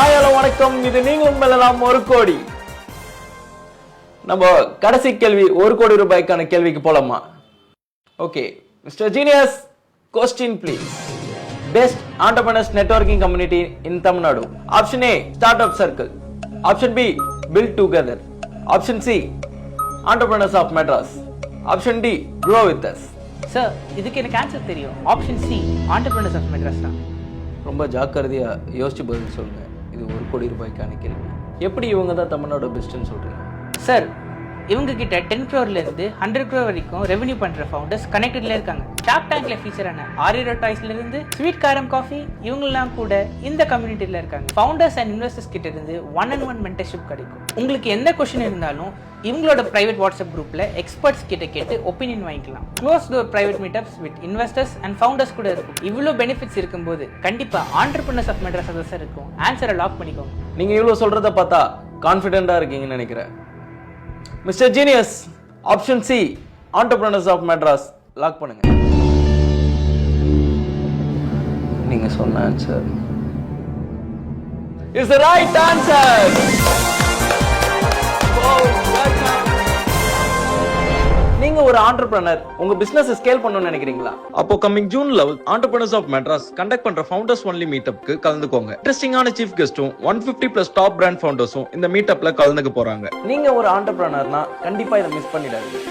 Hi hello வணக்கம். இது நீங்களும் வெல்லலாம் 1 கோடி. நம்ம கடைசி கேள்வி 1 கோடி ரூபாய்க்கான கேள்விக்கு போலாமா? Okay mister genius, question please. Best entrepreneurs networking community in Tamil Nadu. Option A, Startup Circle. Option B, Build Together. Option C, Entrepreneurs of Madras. Option D, Grow with us. Sir, இதுக்கு எனக்கு answer தெரியும். Option C, entrepreneurs of Madras தான். ரொம்ப ஜாக்கிரதையா யோசிச்சு பதில் சொல்லுங்க. இது 1 கோடி ரூபாய்க்கான கேள்வி. எப்படி இவங்க தான் தமிழ்நாடு பெஸ்ட்னு சொல்றீங்க? சார், இவங்க கிட்ட 10 crore-ல-இருந்து 100 crore வரைக்கும் ரெவென்யூ பண்ற ஃபவுண்டர்ஸ் கனெக்டட்ல இருக்காங்க. ஷார்க் டேங்க்ல ஃபீச்சரான ஆரியரோ டாய்ஸ்ல-இருந்து ஸ்வீட் காரம் காஃபி இவங்கெல்லாம் கூட இந்த கம்யூனிட்டில இருக்காங்க. ஃபவுண்டர்ஸ் அண்ட் இன்வெஸ்டர்ஸ் கிட்ட இருந்து 1-on-1 மென்டர்ஷிப் கிடைக்கும். உங்களுக்கு எந்த கொஸ்டின் இருந்தாலும் இவங்களோட பிரைவேட் வாட்ஸ்அப் குரூப்ல எக்ஸ்பர்ட்ஸ் கிட்ட கேட்டு ஒப்பீனியன் வாங்கிக்கலாம். Close door private meetups with investors and founders கூட இருக்கும். இவ்வளவு பெனிஃபிட்ஸ் இருக்கும்போது கண்டிப்பா ஆண்டர்பிரினர்ஸ் ஆஃப் மெட்ராஸ் தான் இருக்கும். ஆன்சரை லாக் பண்ணிக்கோங்க. நீங்க இவ்வளவு சொல்றத பார்த்தா கான்ஃபிடென்ட்டா இருக்கீங்கன்னு நினைக்கிறேன். Mister genius, option C, entrepreneurs of Madras lock பண்ணுங்க. நீங்க சொன்ன answer is the right answer. நீங்க ஒரு entrepreneur, உங்க business ஸ்கேல் பண்ணனும்னு நினைக்கிறீங்களா? அப்போ coming June 11 entrepreneurs of Madras conduct பண்ற ஃபவுண்டர்ஸ் ஒன்லி மீட்டப்க்கு கலந்துக்கோங்க. இன்ட்ரஸ்டிங்கான சீஃப் கெஸ்டும் 150+ டாப் பிராண்ட் ஃபவுண்டர்ஸும் இந்த மீட்டப்ல கலந்துக்க போறாங்க. நீங்க ஒரு entrepreneurனா கண்டிப்பா இதை மிஸ் பண்ணிடாதீங்க.